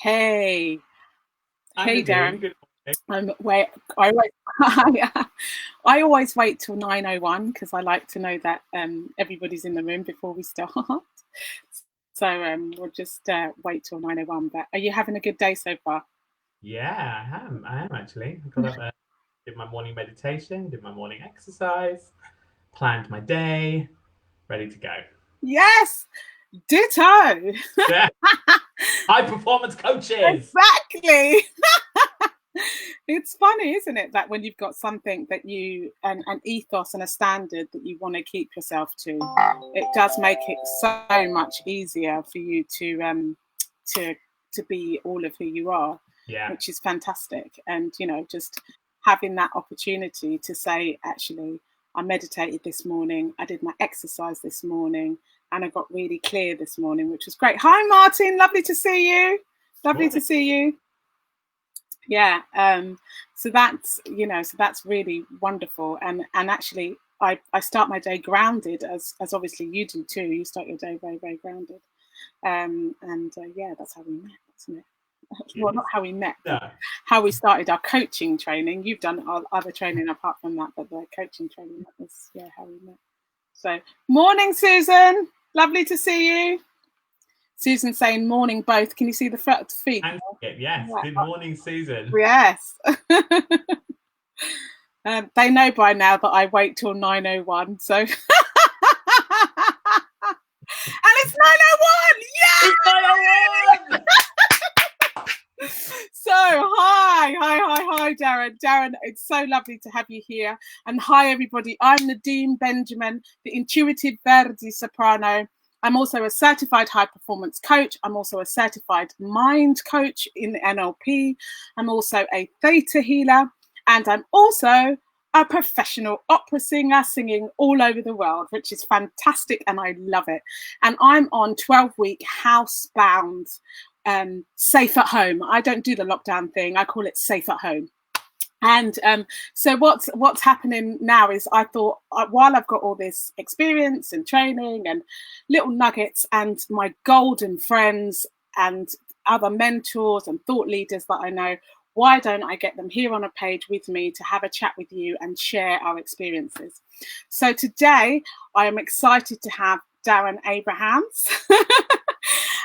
Hey, Hi, hey, Nadine. Darren. Good morning. Wait, I wait. I always wait till 9:01 because I like to know that everybody's in the room before we start. So we'll just wait till 9:01. But are you having a good day so far? Yeah, I am. I am actually. I got up, did my morning meditation, did my morning exercise, planned my day, ready to go. Yes, ditto. Yeah, high performance coaches. Exactly. It's funny, isn't it, that when you've got something that you an ethos and a standard that you want to keep yourself to, it does make it so much easier for you to to be all of who you are, Yeah, which is fantastic. And just having that opportunity to say, actually, I meditated this morning, I did my exercise this morning, and I got really clear this morning, which was great. Hi, Martin, lovely to see you. Lovely to morning. see you. Yeah, so that's really wonderful. And actually, I start my day grounded, as obviously you do too. You start your day very, very grounded. And yeah, that's how we met, isn't it? It Well, not is. how we met, but Yeah. how we started our coaching training. You've done other training apart from that, but the coaching training, that was, yeah, how we met. So morning, Susan, lovely to see you. Susan saying morning both. Can you see the feed? And yes, Yeah. good morning, Susan. Yes. They know by now that I wait till 9:01. So, and it's 9:01. It's 9:01! Yeah. So, hi, Darren. Darren, it's so lovely to have you here. And hi, everybody. I'm Nadine Benjamin, the Intuitive Verdi Soprano. I'm also a certified high performance coach. I'm also a certified mind coach in NLP. I'm also a theta healer. And I'm also a professional opera singer singing all over the world, which is fantastic. And I love it. And I'm on 12-week housebound, safe at home. I don't do the lockdown thing. I call it safe at home. And so what's happening now is I thought, while I've got all this experience and training and little nuggets and my golden friends and other mentors and thought leaders that I know, why don't I get them here on a page with me to have a chat with you and share our experiences? So today I am excited to have Darren Abrahams.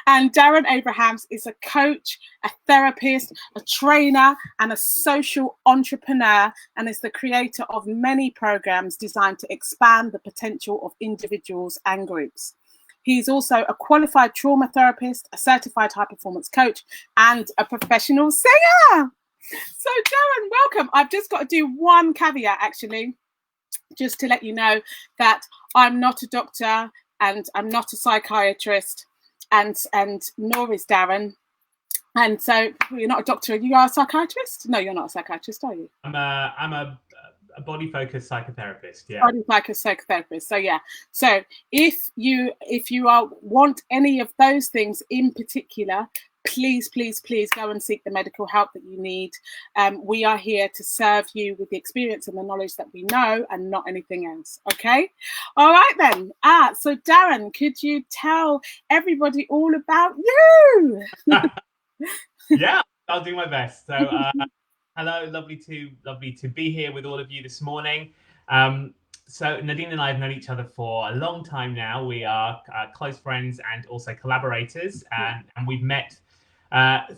And Darren Abrahams is a coach, a therapist, a trainer, and a social entrepreneur, and is the creator of many programs designed to expand the potential of individuals and groups. He's also a qualified trauma therapist, a certified high performance coach, and a professional singer. So, Darren, welcome. I've just got to do one caveat, actually, just to let you know that I'm not a doctor and I'm not a psychiatrist, and nor is Darren. And so you're not a doctor. You are a psychiatrist? No, you're not a psychiatrist, are you? I'm a body focused psychotherapist. Yeah. Body like a psychotherapist. So yeah. So if you want any of those things in particular, please go and seek the medical help that you need. We are here to serve you with the experience and the knowledge that we know, and not anything else. Okay. All right then. So Darren, could you tell everybody all about you? Yeah, I'll do my best. So, hello, lovely to be here with all of you this morning. Um, so Nadine and I have known each other for a long time now. We are close friends and also collaborators, and we've met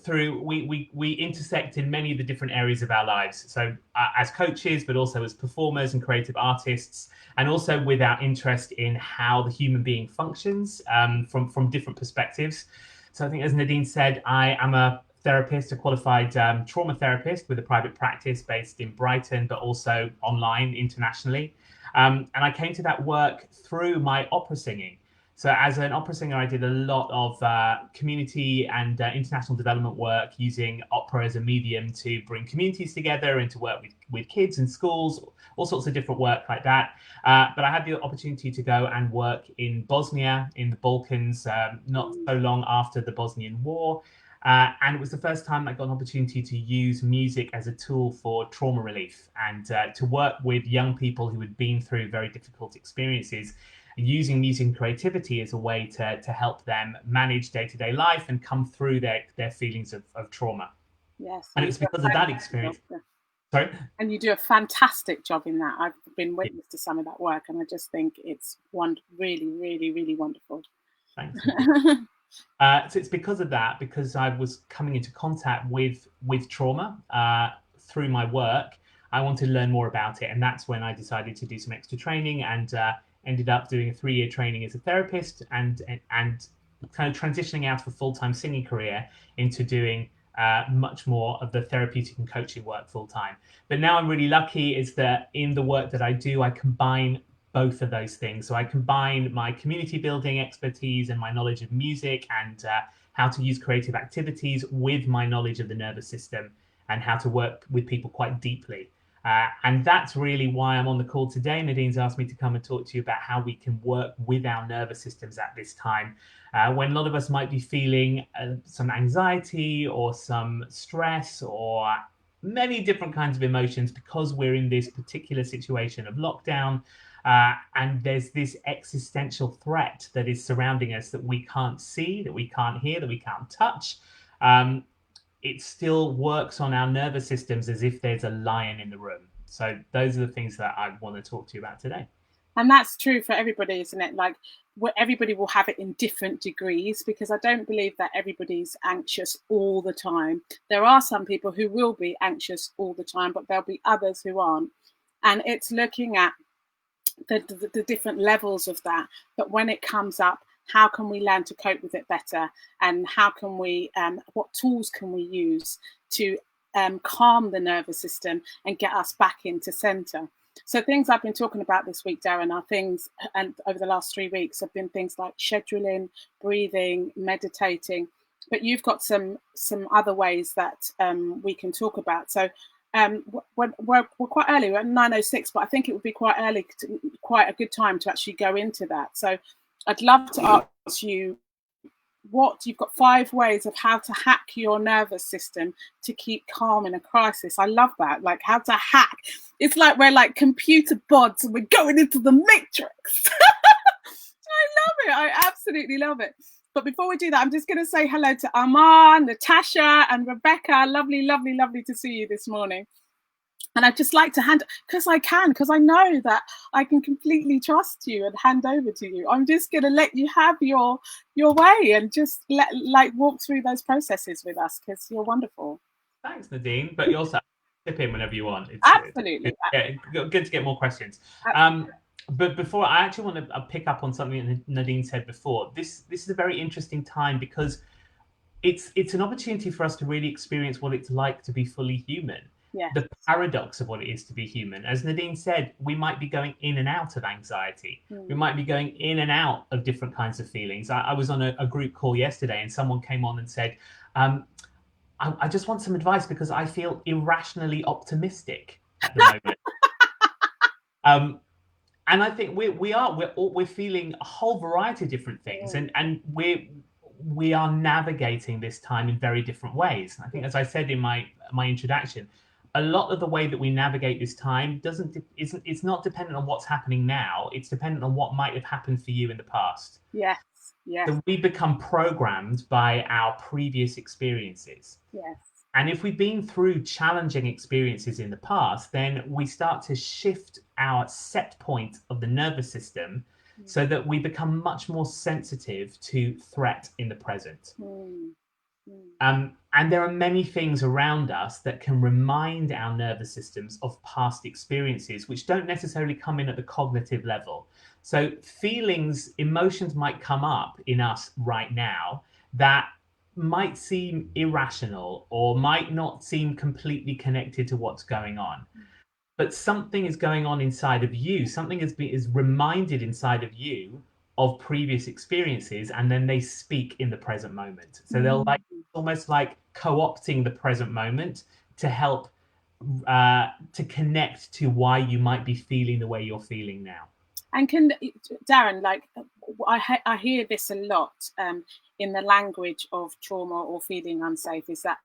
through we intersect in many of the different areas of our lives. So as coaches, but also as performers and creative artists, and also with our interest in how the human being functions from different perspectives. So I think, as Nadine said, I am a therapist, a qualified trauma therapist with a private practice based in Brighton, but also online internationally. And I came to that work through my opera singing. So, as an opera singer, I did a lot of community and international development work using opera as a medium to bring communities together and to work with kids and schools, all sorts of different work like that. But I had the opportunity to go and work in Bosnia, in the Balkans, not so long after the Bosnian War. And it was the first time I got an opportunity to use music as a tool for trauma relief and to work with young people who had been through very difficult experiences using music and creativity as a way to help them manage day-to-day life and come through their feelings of trauma. Yes. And it was because of that experience. Sorry? And you do a fantastic job in that. I've been witness to some of that work, and I just think it's really, really, really wonderful. Thanks. So it's because of that, because I was coming into contact with trauma through my work. I wanted to learn more about it, and that's when I decided to do some extra training, and ended up doing a 3-year training as a therapist, and kind of transitioning out of a full-time singing career into doing much more of the therapeutic and coaching work full-time. But now I'm really lucky is that in the work that I do, I combine both of those things. So I combine my community building expertise and my knowledge of music and how to use creative activities with my knowledge of the nervous system and how to work with people quite deeply. And that's really why I'm on the call today. Nadine's asked me to come and talk to you about how we can work with our nervous systems at this time, when a lot of us might be feeling some anxiety or some stress or many different kinds of emotions because we're in this particular situation of lockdown. And there's this existential threat that is surrounding us that we can't see, that we can't hear, that we can't touch. It still works on our nervous systems as if there's a lion in the room. So those are the things that I want to talk to you about today. And that's true for everybody, isn't it? Like, everybody will have it in different degrees, because I don't believe that everybody's anxious all the time. There are some people who will be anxious all the time, but there'll be others who aren't. And it's looking at the different levels of that. But when it comes up, how can we learn to cope with it better? And how can we, what tools can we use to calm the nervous system and get us back into center? So things I've been talking about this week, Darren, are things, and over the last 3 weeks have been things like scheduling, breathing, meditating. But you've got some other ways that we can talk about. So we're quite early, we're at 9:06, but I think it would be quite early, quite a good time to actually go into that. So I'd love to ask you you've got 5 ways of how to hack your nervous system to keep calm in a crisis. I love that, like how to hack. It's like we're like computer bots and we're going into the matrix. I love it. I absolutely love it. But before we do that, I'm just going to say hello to Armand, Natasha, and Rebecca. Lovely, lovely, lovely to see you this morning. And I'd just like to because I know that I can completely trust you and hand over to you. I'm just going to let you have your way and just walk through those processes with us, because you're wonderful. Thanks, Nadine. But you also tip in whenever you want. It's absolutely. Good to get more questions. But before, I actually want to pick up on something that Nadine said before. This is a very interesting time because it's an opportunity for us to really experience what it's like to be fully human. Yes. The paradox of what it is to be human. As Nadine said, we might be going in and out of anxiety. We might be going in and out of different kinds of feelings. I was on a group call yesterday and someone came on and said, I just want some advice because I feel irrationally optimistic at the moment. And I think we're feeling a whole variety of different things, and we are navigating this time in very different ways. I think, as I said in my introduction, a lot of the way that we navigate this time it's not dependent on what's happening now. It's dependent on what might have happened for you in the past. Yes. Yes. So we become programmed by our previous experiences. Yes. And if we've been through challenging experiences in the past, then we start to shift our set point of the nervous system so that we become much more sensitive to threat in the present. And there are many things around us that can remind our nervous systems of past experiences, which don't necessarily come in at the cognitive level. So emotions might come up in us right now that might seem irrational or might not seem completely connected to what's going on. But something is going on inside of you. Something is reminded inside of you of previous experiences, and then they speak in the present moment. So they'll almost like co-opting the present moment to help to connect to why you might be feeling the way you're feeling now. And Darren, I hear this a lot in the language of trauma or feeling unsafe, is that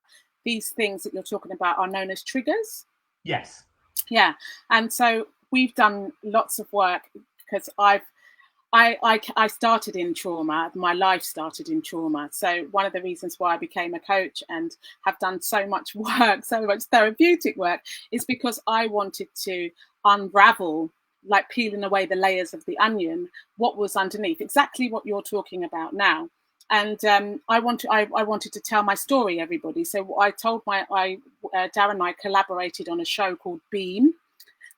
these things that you're talking about are known as triggers. Yes. Yeah. And so we've done lots of work because I've I started in trauma. My life started in trauma. So one of the reasons why I became a coach and have done so much work, so much therapeutic work, is because I wanted to unravel, like peeling away the layers of the onion, what was underneath, exactly what you're talking about now. And I wanted to tell my story, everybody. So I told Darren and I collaborated on a show called Beam,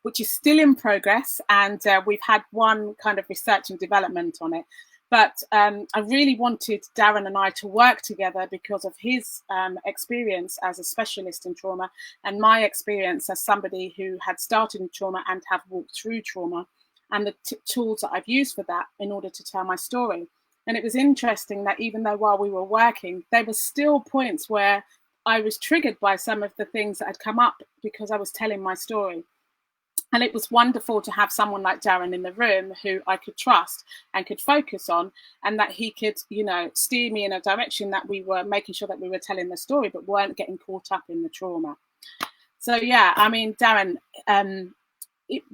which is still in progress, and we've had one kind of research and development on it. But I really wanted Darren and I to work together because of his experience as a specialist in trauma and my experience as somebody who had started in trauma and have walked through trauma, and the tools that I've used for that in order to tell my story. And it was interesting that even though while we were working, there were still points where I was triggered by some of the things that had come up because I was telling my story. And it was wonderful to have someone like Darren in the room who I could trust and could focus on, and that he could, steer me in a direction that we were making sure that we were telling the story, but weren't getting caught up in the trauma. So, yeah, I mean, Darren,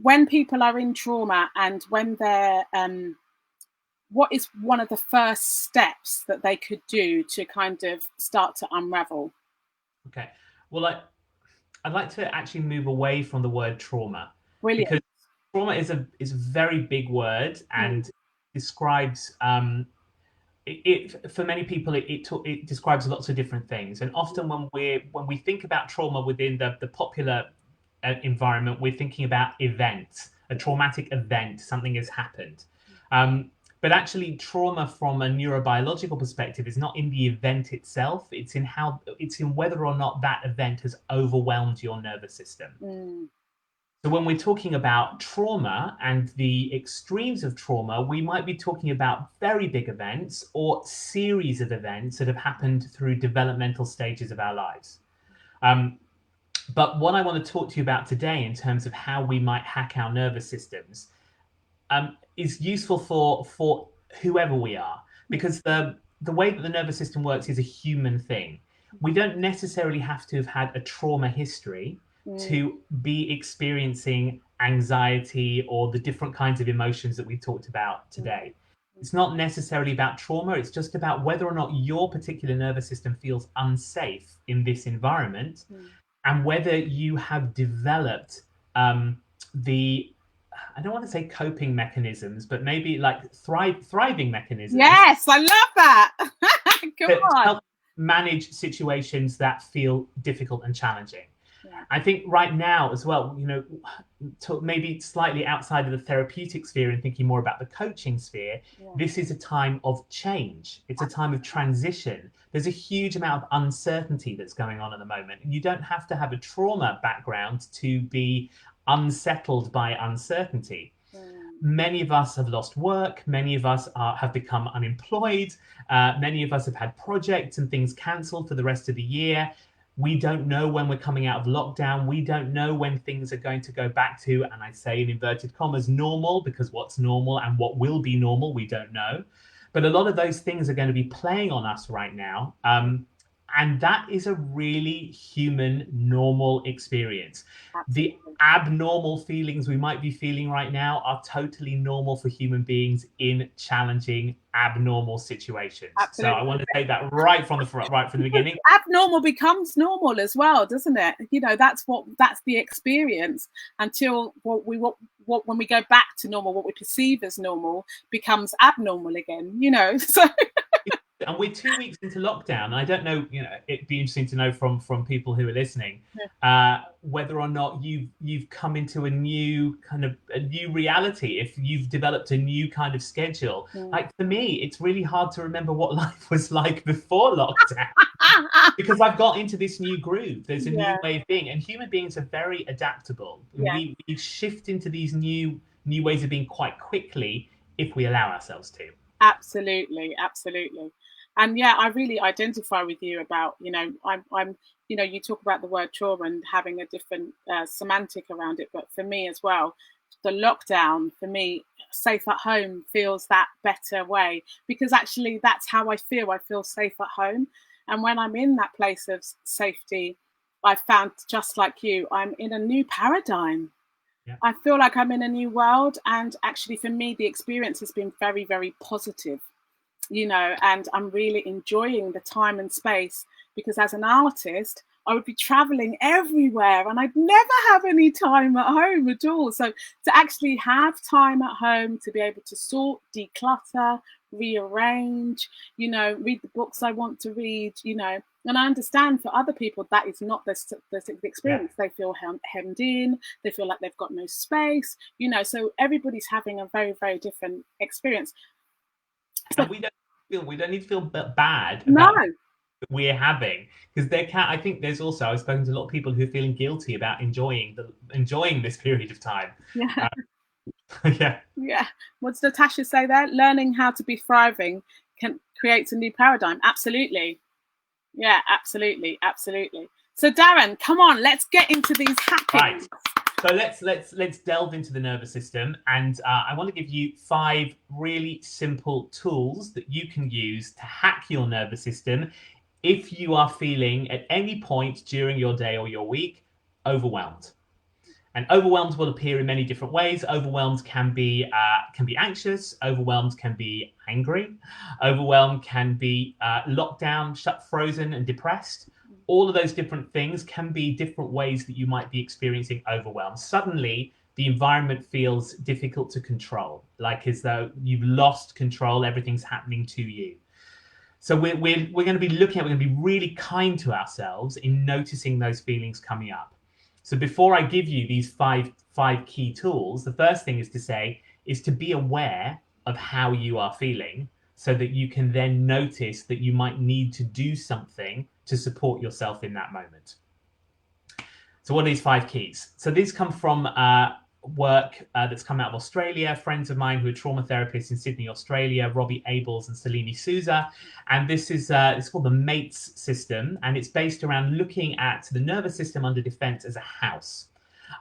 when people are in trauma and when they're, what is one of the first steps that they could do to kind of start to unravel? Okay. Well, I'd like to actually move away from the word trauma. Brilliant. Because trauma is a very big word and describes it for many people. It describes lots of different things, and often when we think about trauma within the popular environment, we're thinking about events, a traumatic event, something has happened. But actually, trauma from a neurobiological perspective is not in the event itself. It's in whether or not that event has overwhelmed your nervous system. So when we're talking about trauma and the extremes of trauma, we might be talking about very big events or series of events that have happened through developmental stages of our lives. But what I want to talk to you about today in terms of how we might hack our nervous systems is useful for whoever we are, because the way that the nervous system works is a human thing. We don't necessarily have to have had a trauma history to be experiencing anxiety or the different kinds of emotions that we've talked about today. It's not necessarily about trauma. It's just about whether or not your particular nervous system feels unsafe in this environment, and whether you have developed I don't want to say coping mechanisms, but maybe like thriving mechanisms. Yes, I love that. Come on. Help manage situations that feel difficult and challenging. Yeah. I think right now as well, maybe slightly outside of the therapeutic sphere and thinking more about the coaching sphere, this is a time of change. It's a time of transition. There's a huge amount of uncertainty that's going on at the moment. You don't have to have a trauma background to be unsettled by uncertainty. Many of us have lost work. Many of us have become unemployed. Many of us have had projects and things cancelled for the rest of the year. We don't know when we're coming out of lockdown. We don't know when things are going to go back to, and I say in inverted commas, normal, because what's normal and what will be normal, we don't know. But a lot of those things are going to be playing on us right now. And that is a really human, normal experience. Absolutely. The abnormal feelings we might be feeling right now are totally normal for human beings in challenging, abnormal situations. Absolutely. So I want to take that right from the beginning. Abnormal becomes normal as well, doesn't it? That's the experience until when we go back to normal, what we perceive as normal becomes abnormal again. So. And we're 2 weeks into lockdown. I don't know, it'd be interesting to know from people who are listening, whether or not you've come into a new reality, if you've developed a new kind of schedule. Like for me, it's really hard to remember what life was like before lockdown because I've got into this new groove. There's a new way of being, and human beings are very adaptable. We shift into these new ways of being quite quickly if we allow ourselves to. Absolutely. And I really identify with you about, I'm you talk about the word trauma and having a different semantic around it. But for me as well, the lockdown, for me, safe at home feels that better way, because actually that's how I feel. I feel safe at home. And when I'm in that place of safety, I found, just like you, I'm in a new paradigm. I feel like I'm in a new world. And actually, for me, the experience has been very, very positive, and I'm really enjoying the time and space, because as an artist, I would be traveling everywhere and I'd never have any time at home at all. So to actually have time at home to be able to sort, declutter, rearrange, read the books I want to read, and I understand for other people that is not the experience. They feel hemmed in, they feel like they've got no space, so everybody's having a very, very different experience. So, and we don't need to feel bad about we're having, because I think there's also, I've spoken to a lot of people who are feeling guilty about enjoying this period of time. Yeah. What does Natasha say there? Learning how to be thriving creates a new paradigm. Absolutely. Yeah, absolutely. So Darren, come on, let's get into these hackings. Right. So let's delve into the nervous system, and I want to give you 5 really simple tools that you can use to hack your nervous system if you are feeling at any point during your day or your week overwhelmed. And overwhelmed will appear in many different ways. Overwhelmed can be anxious. Overwhelmed can be angry. Overwhelmed can be locked down, frozen, and depressed. All of those different things can be different ways that you might be experiencing overwhelm. Suddenly, the environment feels difficult to control, like as though you've lost control, everything's happening to you. So we're going to be really kind to ourselves in noticing those feelings coming up. So before I give you these five key tools, the first thing is to be aware of how you are feeling, so that you can then notice that you might need to do something to support yourself in that moment. So what are these 5 keys? So these come from work that's come out of Australia, friends of mine who are trauma therapists in Sydney, Australia, Robbie Abels and Selene Souza. And this is it's called the MATES system, and it's based around looking at the nervous system under defense as a house.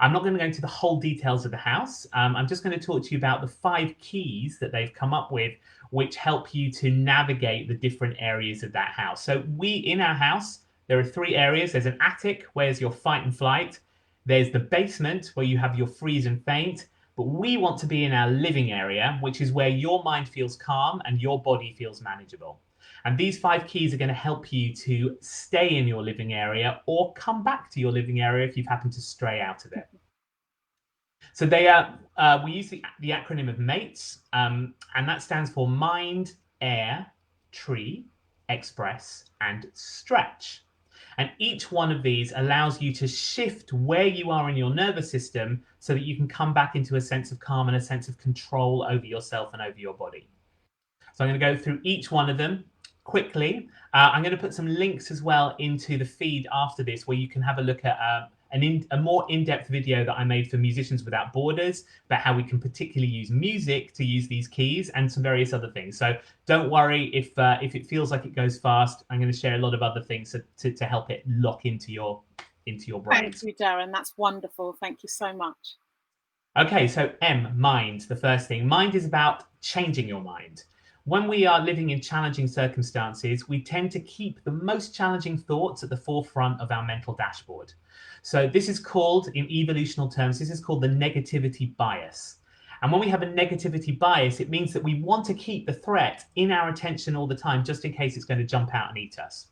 I'm not going to go into the whole details of the house. I'm just going to talk to you about the 5 keys that they've come up with, which help you to navigate the different areas of that house. So in our house, there are 3 areas. There's an attic, where's your fight and flight. There's the basement, where you have your freeze and faint. But we want to be in our living area, which is where your mind feels calm and your body feels manageable. And these 5 keys are going to help you to stay in your living area or come back to your living area if you've happened to stray out of it. So we use the acronym of MATES, and that stands for mind, air, tree, express, and stretch. And each one of these allows you to shift where you are in your nervous system so that you can come back into a sense of calm and a sense of control over yourself and over your body. So I'm going to go through each one of them quickly. I'm going to put some links as well into the feed after this, where you can have a look at a more in-depth video that I made for Musicians Without Borders about how we can particularly use music to use these keys, and some various other things. So don't worry if it feels like it goes fast. I'm going to share a lot of other things to help it lock into your brain. Thank you, Darren. That's wonderful. Thank you so much. Okay, so mind, the first thing. Mind is about changing your mind. When we are living in challenging circumstances, we tend to keep the most challenging thoughts at the forefront of our mental dashboard. So this is called, in evolutional terms, this is called the negativity bias. And when we have a negativity bias, it means that we want to keep the threat in our attention all the time, just in case it's going to jump out and eat us.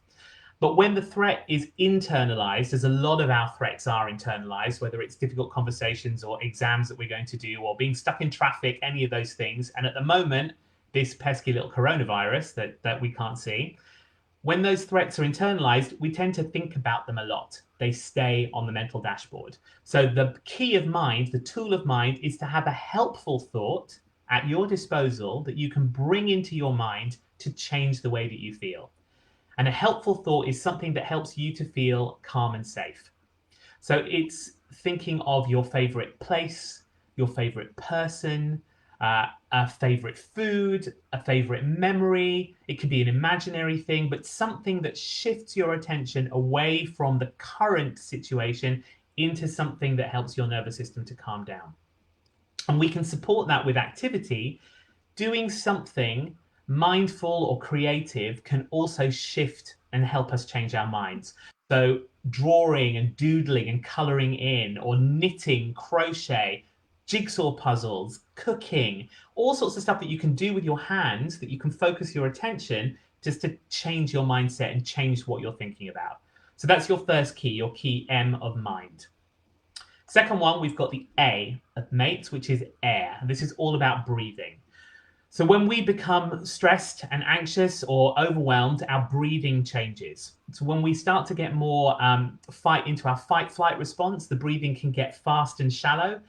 But when the threat is internalized, as a lot of our threats are internalized, whether it's difficult conversations or exams that we're going to do, or being stuck in traffic, any of those things. And at the moment, this pesky little coronavirus that we can't see. When those threats are internalized, we tend to think about them a lot. They stay on the mental dashboard. So the key of mind, the tool of mind, is to have a helpful thought at your disposal that you can bring into your mind to change the way that you feel. And a helpful thought is something that helps you to feel calm and safe. So it's thinking of your favorite place, your favorite person, a favorite food, a favorite memory. It could be an imaginary thing, but something that shifts your attention away from the current situation into something that helps your nervous system to calm down. And we can support that with activity. Doing something mindful or creative can also shift and help us change our minds. So drawing and doodling and colouring in, or knitting, crochet, jigsaw puzzles, cooking, all sorts of stuff that you can do with your hands, that you can focus your attention just to change your mindset and change what you're thinking about. So that's your first key, your key M of mind. Second one, we've got the A of mates, which is air. This is all about breathing. So when we become stressed and anxious or overwhelmed, our breathing changes. So when we start to get more into our fight-flight response, the breathing can get fast and shallow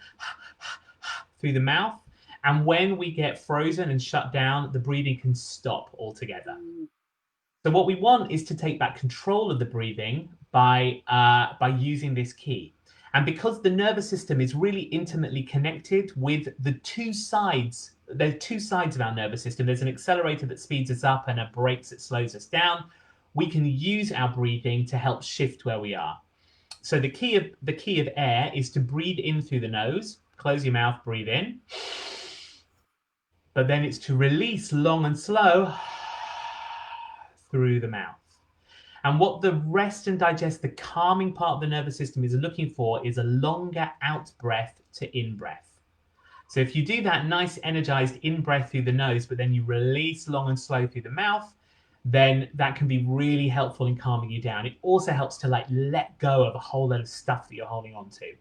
through the mouth. And when we get frozen and shut down, the breathing can stop altogether. So what we want is to take back control of the breathing by using this key. And because the nervous system is really intimately connected with the two sides, there are two sides of our nervous system. There's an accelerator that speeds us up and a brakes that slows us down. We can use our breathing to help shift where we are. So the key of air is to breathe in through the nose, close your mouth, breathe in. But then it's to release long and slow through the mouth. And what the rest and digest, the calming part of the nervous system is looking for, is a longer out breath to in breath. So if you do that nice energized in breath through the nose, but then you release long and slow through the mouth, then that can be really helpful in calming you down. It also helps to let go of a whole lot of stuff that you're holding on to.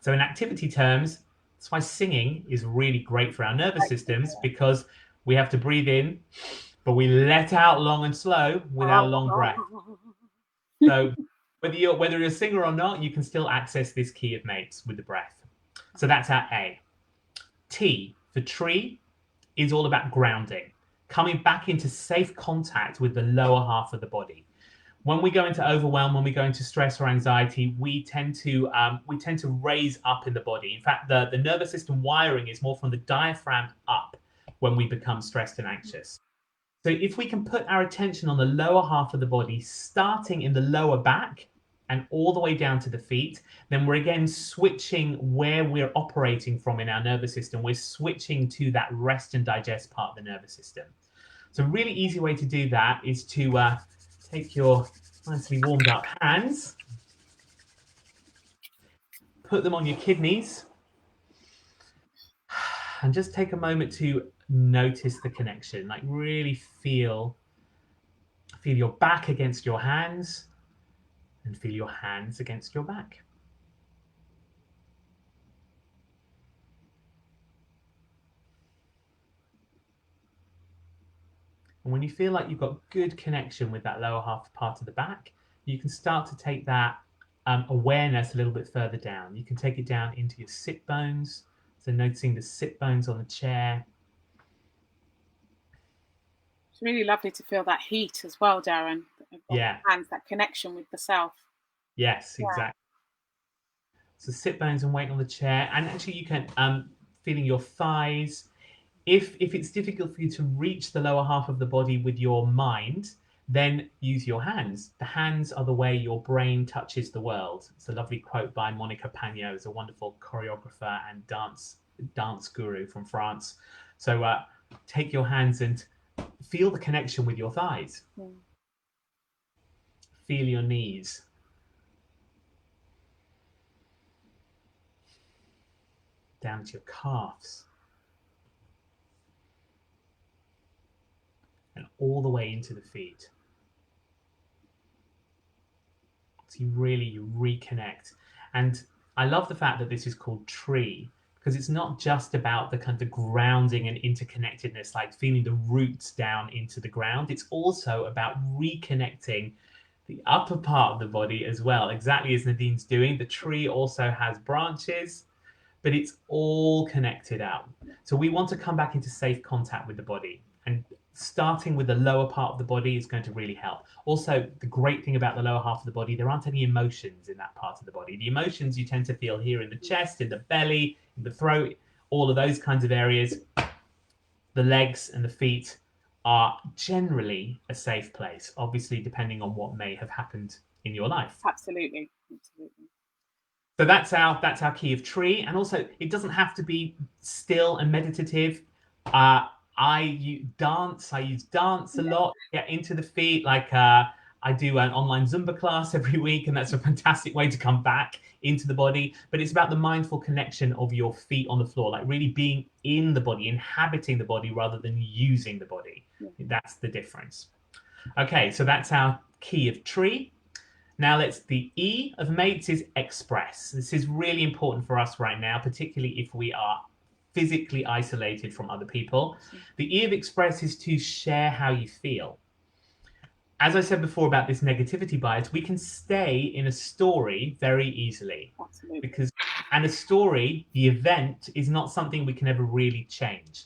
So in activity terms, that's why singing is really great for our nervous systems, because we have to breathe in, but we let out long and slow with our long breath. So whether you're a singer or not, you can still access this key of mates with the breath. So that's our A. T for tree is all about grounding, coming back into safe contact with the lower half of the body. When we go into overwhelm, when we go into stress or anxiety, we tend to raise up in the body. In fact, the nervous system wiring is more from the diaphragm up when we become stressed and anxious. So if we can put our attention on the lower half of the body, starting in the lower back and all the way down to the feet, then we're again switching where we're operating from in our nervous system. We're switching to that rest and digest part of the nervous system. So a really easy way to do that is to take your nicely warmed up hands, put them on your kidneys, and just take a moment to notice the connection. Like really feel your back against your hands and feel your hands against your back. And when you feel like you've got good connection with that lower half part of the back, you can start to take that awareness a little bit further down. You can take it down into your sit bones. So noticing the sit bones on the chair. It's really lovely to feel that heat as well, Darren. Yeah. And that connection with the self. Yes, exactly. So sit bones and weight on the chair. And actually you can feeling your thighs. If it's difficult for you to reach the lower half of the body with your mind, then use your hands. The hands are the way your brain touches the world. It's a lovely quote by Monica Pagnot, who's a wonderful choreographer and dance guru from France. So take your hands and feel the connection with your thighs. Feel your knees. Down to your calves. And all the way into the feet. So you reconnect. And I love the fact that this is called tree, because it's not just about the kind of grounding and interconnectedness, like feeling the roots down into the ground. It's also about reconnecting the upper part of the body as well, exactly as Nadine's doing. The tree also has branches, but it's all connected out. So we want to come back into safe contact with the body, and starting with the lower part of the body is going to really help. Also, the great thing about the lower half of the body, there aren't any emotions in that part of the body. The emotions you tend to feel here in the chest, in the belly, in the throat, all of those kinds of areas. The legs and the feet are generally a safe place, obviously depending on what may have happened in your life. Absolutely. So that's our key of tree. And also, it doesn't have to be still and meditative. I dance. I use dance a lot. Get into the feet. Like I do an online Zumba class every week, and that's a fantastic way to come back into the body. But it's about the mindful connection of your feet on the floor, like really being in the body, inhabiting the body rather than using the body. That's the difference. Okay, so that's our key of tree. Now the E of mates is express. This is really important for us right now, particularly if we are physically isolated from other people. The E of express is to share how you feel. As I said before about this negativity bias, we can stay in a story very easily. Absolutely. And a story, the event, is not something we can ever really change.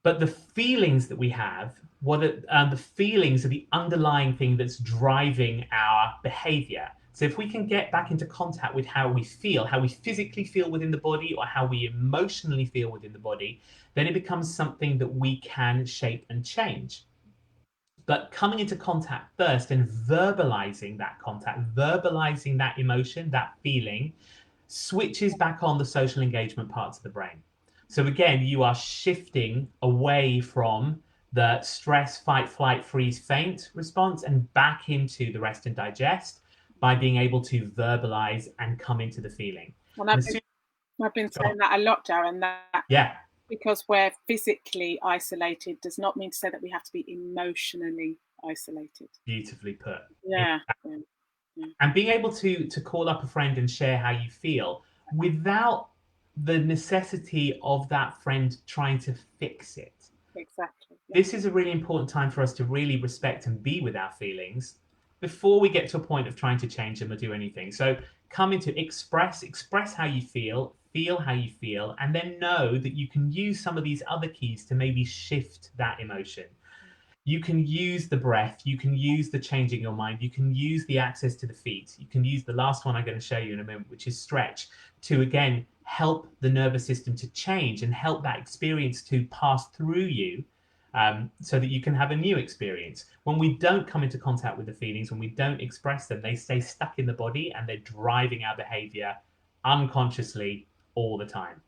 But the feelings that we have, the feelings are the underlying thing that's driving our behavior. So if we can get back into contact with how we feel, how we physically feel within the body, or how we emotionally feel within the body, then it becomes something that we can shape and change. But coming into contact first and verbalizing that contact, verbalizing that emotion, that feeling, switches back on the social engagement parts of the brain. So again, you are shifting away from the stress, fight, flight, freeze, faint response and back into the rest and digest by being able to verbalize and come into the feeling. And I've been saying that a lot, Darren, that because we're physically isolated does not mean to say that we have to be emotionally isolated. Beautifully put. Yeah. And being able to call up a friend and share how you feel without the necessity of that friend trying to fix it. Exactly. This is a really important time for us to really respect and be with our feelings before we get to a point of trying to change them or do anything. So come into express how you feel how you feel, and then know that you can use some of these other keys to maybe shift that emotion. You can use the breath, you can use the changing your mind, you can use the access to the feet, you can use the last one I'm going to show you in a moment, which is stretch, to again help the nervous system to change and help that experience to pass through you, so that you can have a new experience. When we don't come into contact with the feelings, when we don't express them, they stay stuck in the body and they're driving our behavior unconsciously all the time.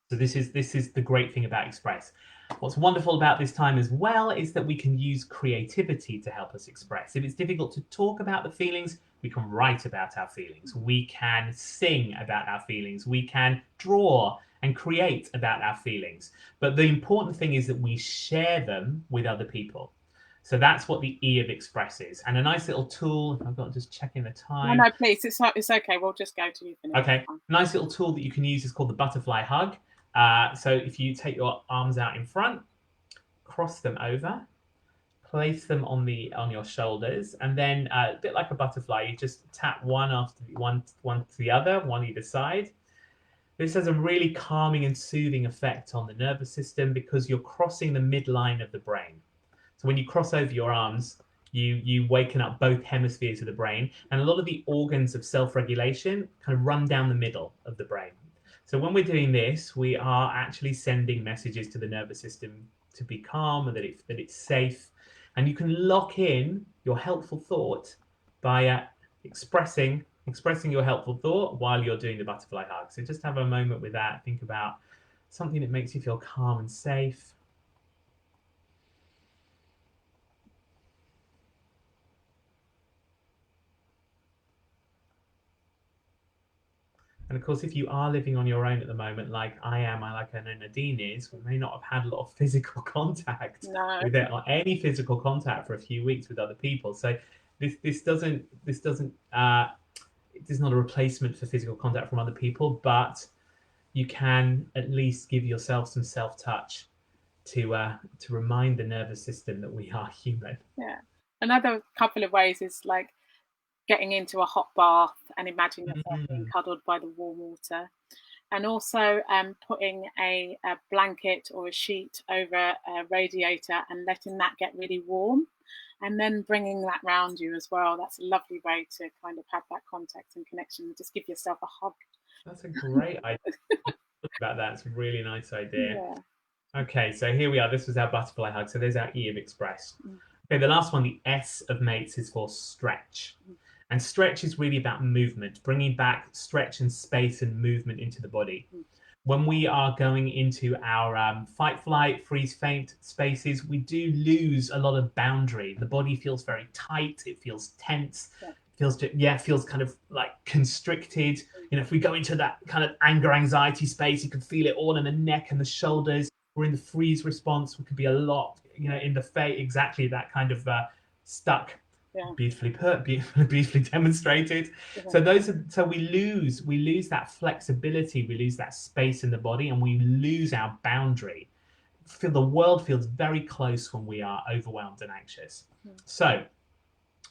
So this is the great thing about express. What's wonderful about this time as well is that we can use creativity to help us express. If it's difficult to talk about the feelings, we can write about our feelings. We can sing about our feelings. We can draw and create about our feelings. But the important thing is that we share them with other people. So that's what the E of express is. And a nice little tool, I've got just checking the time. No, please, it's okay. We'll just go to you. Okay, nice little tool that you can use is called the butterfly hug. So if you take your arms out in front, cross them over, place them on your shoulders, and then a bit like a butterfly, you just tap one after one to the other, one either side. This has a really calming and soothing effect on the nervous system because you're crossing the midline of the brain. So when you cross over your arms, you waken up both hemispheres of the brain, and a lot of the organs of self-regulation kind of run down the middle of the brain. So when we're doing this, we are actually sending messages to the nervous system to be calm and that it's safe. And you can lock in your helpful thought by expressing your helpful thought while you're doing the butterfly hug. So just have a moment with that. Think about something that makes you feel calm and safe. And of course, if you are living on your own at the moment, like I am, like I know Nadine is, we may not have had a lot of physical contact with it, or any physical contact for a few weeks with other people. So this is not a replacement for physical contact from other people, but you can at least give yourself some self-touch to remind the nervous system that we are human. Yeah. Another couple of ways is like getting into a hot bath and imagine yourself being cuddled by the warm water, and also putting a blanket or a sheet over a radiator and letting that get really warm, and then bringing that round you as well. That's a lovely way to kind of have that contact and connection and just give yourself a hug. That's a great idea. About that, it's a really nice idea. Yeah. Okay, so here we are. This was our butterfly hug. So there's our E of express. Okay, the last one, the S of mates, is for stretch. And stretch is really about movement, bringing back stretch and space and movement into the body. When we are going into our fight, flight, freeze, faint spaces, we do lose a lot of boundary. The body feels very tight. It feels tense. Yeah. Feels kind of like constricted. If we go into that kind of anger, anxiety space, you can feel it all in the neck and the shoulders. We're in the freeze response. We could be a lot, in the face, exactly that kind of stuck. Yeah. Beautifully demonstrated. So we lose that flexibility, we lose that space in the body, and we lose our boundary. The world feels very close when we are overwhelmed and anxious. So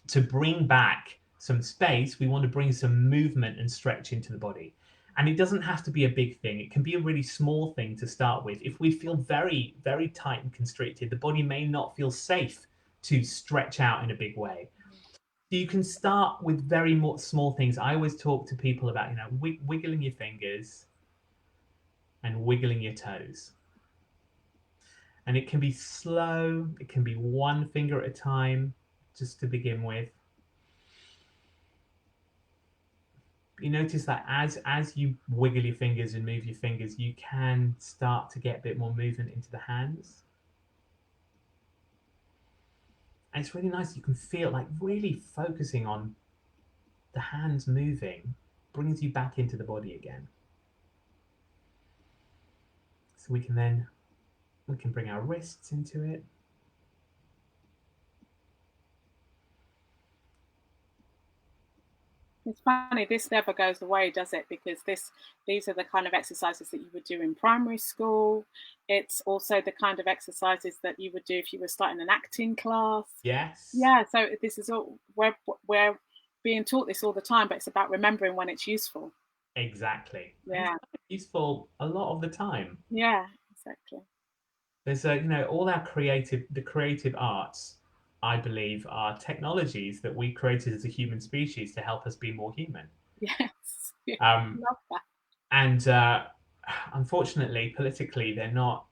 to bring back some space, we want to bring some movement and stretch into the body. And it doesn't have to be a big thing. It can be a really small thing to start with. If we feel very, very tight and constricted, the body may not feel safe to stretch out in a big way. So you can start with very small things. I always talk to people about, wiggling your fingers and wiggling your toes. And it can be slow. It can be one finger at a time, just to begin with. You notice that as you wiggle your fingers and move your fingers, you can start to get a bit more movement into the hands. And it's really nice. You can feel like really focusing on the hands moving brings you back into the body again. So we can bring our wrists into it. It's funny, this never goes away, does it? Because these are the kind of exercises that you would do in primary school. It's also the kind of exercises that you would do if you were starting an acting class. Yes. Yeah, so this is all, we're being taught this all the time, but it's about remembering when it's useful. Exactly. Yeah. It's useful a lot of the time. Yeah, exactly. There's all our the creative arts, I believe, are technologies that we created as a human species to help us be more human. Yes. Love that. And unfortunately, politically, they're not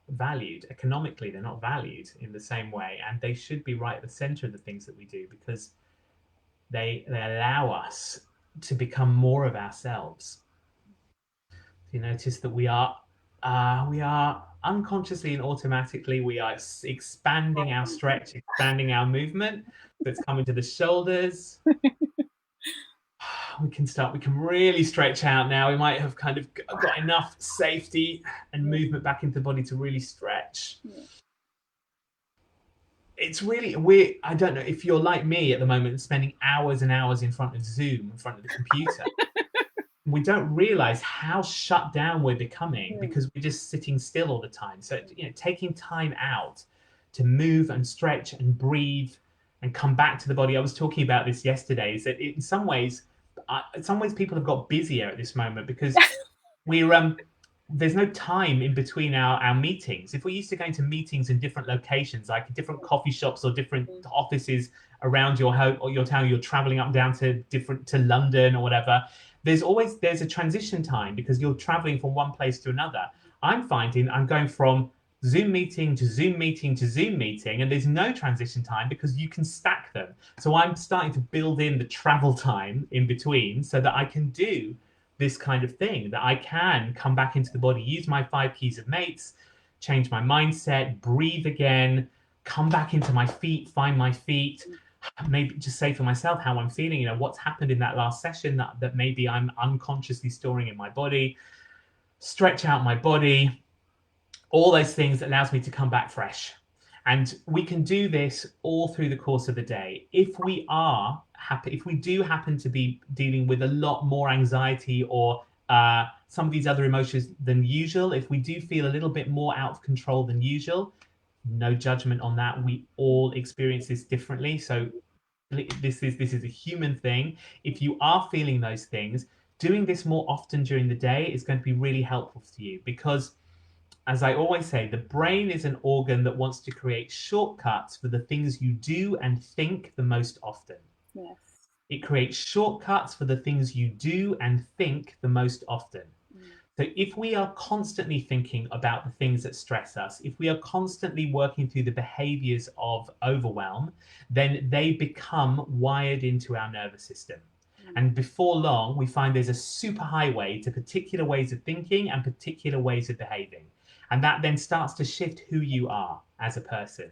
valued. Economically, they're not valued in the same way, and they should be right at the center of the things that we do, because they allow us to become more of ourselves. You notice that we are unconsciously and automatically, we are expanding our stretch, expanding our movement. So it's coming to the shoulders. We can really stretch out now. We might have kind of got enough safety and movement back into the body to really stretch. It's really weird. I don't know if you're like me at the moment, spending hours and hours in front of Zoom, in front of the computer. We don't realize how shut down we're becoming because we're just sitting still all the time. So, taking time out to move and stretch and breathe and come back to the body. I was talking about this yesterday, is that in some ways people have got busier at this moment because there's no time in between our meetings. If we're used to going to meetings in different locations, like different coffee shops or different offices around your home or your town, you're traveling up and down to London or whatever, there's a transition time because you're traveling from one place to another. I'm finding I'm going from Zoom meeting to Zoom meeting to Zoom meeting, and there's no transition time because you can stack them. So I'm starting to build in the travel time in between so that I can do this kind of thing, that I can come back into the body, use my 5 keys of mates, change my mindset, breathe again, come back into my feet, find my feet, maybe just say for myself how I'm feeling, what's happened in that last session that maybe I'm unconsciously storing in my body, stretch out my body, all those things that allows me to come back fresh. And we can do this all through the course of the day. If we do happen to be dealing with a lot more anxiety or some of these other emotions than usual, if we do feel a little bit more out of control than usual, no judgment on that. We all experience this differently. So this is a human thing. If you are feeling those things, doing this more often during the day is going to be really helpful to you, because as I always say, the brain is an organ that wants to create shortcuts for the things you do and think the most often. Yes. It creates shortcuts for the things you do and think the most often. So if we are constantly thinking about the things that stress us, if we are constantly working through the behaviors of overwhelm, then they become wired into our nervous system. And before long, we find there's a super highway to particular ways of thinking and particular ways of behaving. And that then starts to shift who you are as a person.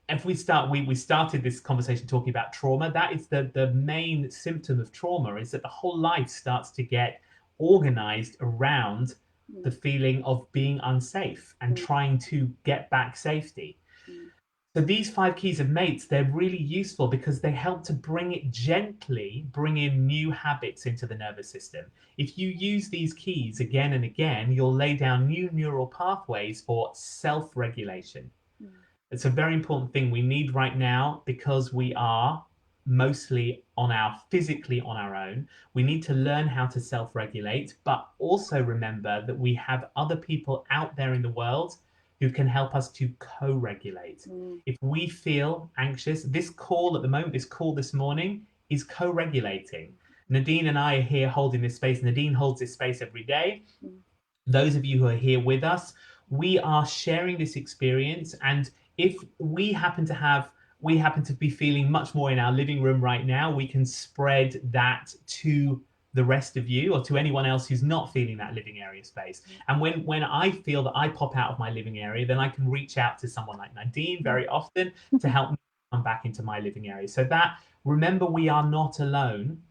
If we started this conversation talking about trauma, that is the main symptom of trauma, is that the whole life starts to get organized around the feeling of being unsafe and trying to get back safety. So these 5 keys of mates, they're really useful because they help to bring in new habits into the nervous system. If you use these keys again and again, you'll lay down new neural pathways for self-regulation. It's a very important thing we need right now because we are mostly physically on our own. We need to learn how to self-regulate, but also remember that we have other people out there in the world who can help us to co-regulate. If we feel anxious, this call this morning is co-regulating. Nadine and I are here holding this space. Nadine holds this space every day. Those of you who are here with us, we are sharing this experience. And if we happen to be feeling much more in our living room right now, we can spread that to the rest of you or to anyone else who's not feeling that living area space. And when I feel that I pop out of my living area, then I can reach out to someone like Nadine very often to help me come back into my living area. So that, remember, we are not alone.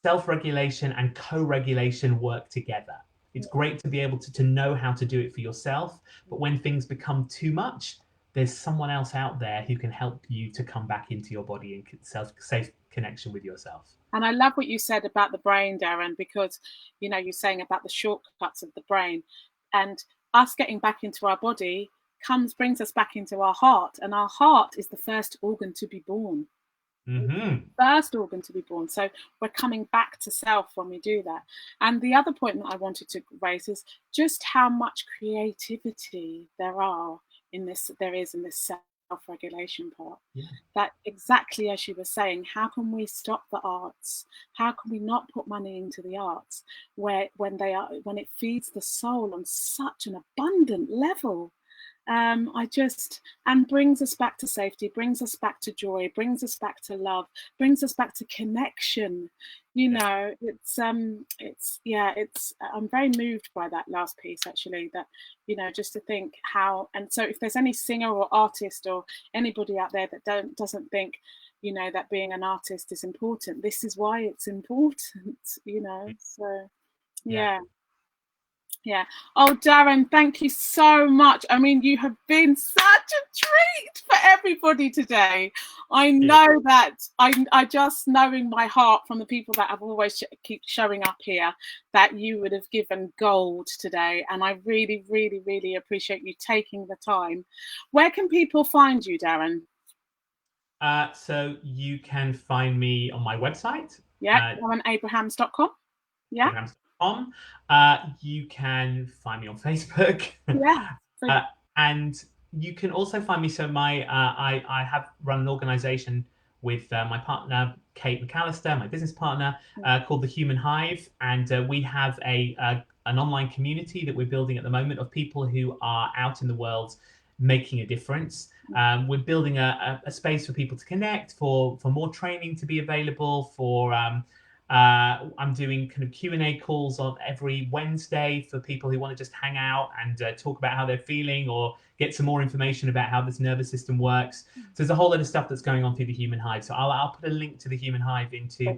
Self-regulation and co-regulation work together. It's great to be able to know how to do it for yourself, but when things become too much, there's someone else out there who can help you to come back into your body and safe connection with yourself. And I love what you said about the brain, Darren, because, you're saying about the shortcuts of the brain, and us getting back into our body brings us back into our heart. And our heart is the first organ to be born. First organ to be born. So we're coming back to self when we do that. And the other point that I wanted to raise is just how much creativity there is in this self-regulation part. That exactly as you were saying, how can we stop the arts? How can we not put money into the arts when it feeds the soul on such an abundant level? And brings us back to safety, brings us back to joy, brings us back to love, brings us back to connection. I'm very moved by that last piece, actually, that, just to think how, and so if there's any singer or artist or anybody out there that doesn't think, that being an artist is important, this is why it's important, so yeah. Oh, Darren, thank you so much. I mean, you have been such a treat for everybody today. I know that I just know in my heart from the people that have always keep showing up here that you would have given gold today. And I really, really, really appreciate you taking the time. Where can people find you, Darren? So you can find me on my website. DarrenAbrahams.com. You can find me on Facebook. And you can also find me. So I have run an organization with my partner Kate McAllister, my business partner, called the Human Hive, and we have an online community that we're building at the moment of people who are out in the world making a difference. We're building a space for people to connect, for more training to be available, for I'm doing kind of Q&A calls on every Wednesday for people who want to just hang out and talk about how they're feeling or get some more information about how this nervous system works. So there's a whole lot of stuff that's going on through the Human Hive. So I'll put a link to the Human Hive into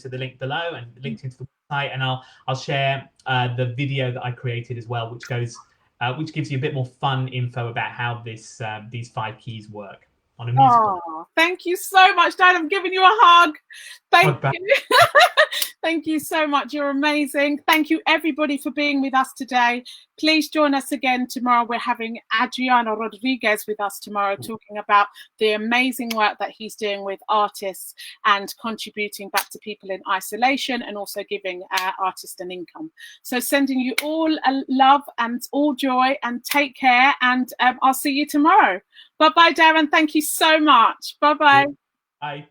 the link below and linked into the website, and I'll share the video that I created as well, which gives you a bit more fun info about how these 5 keys work on a musical. Oh, thank you so much, Dad. I'm giving you a hug. Thank you. Thank you so much. You're amazing. Thank you, everybody, for being with us today. Please join us again tomorrow. We're having Adriano Rodriguez with us tomorrow, talking about the amazing work that he's doing with artists and contributing back to people in isolation and also giving artists an income. So sending you all love and all joy, and take care. And I'll see you tomorrow. Bye-bye, Darren. Thank you so much. Bye-bye. Bye.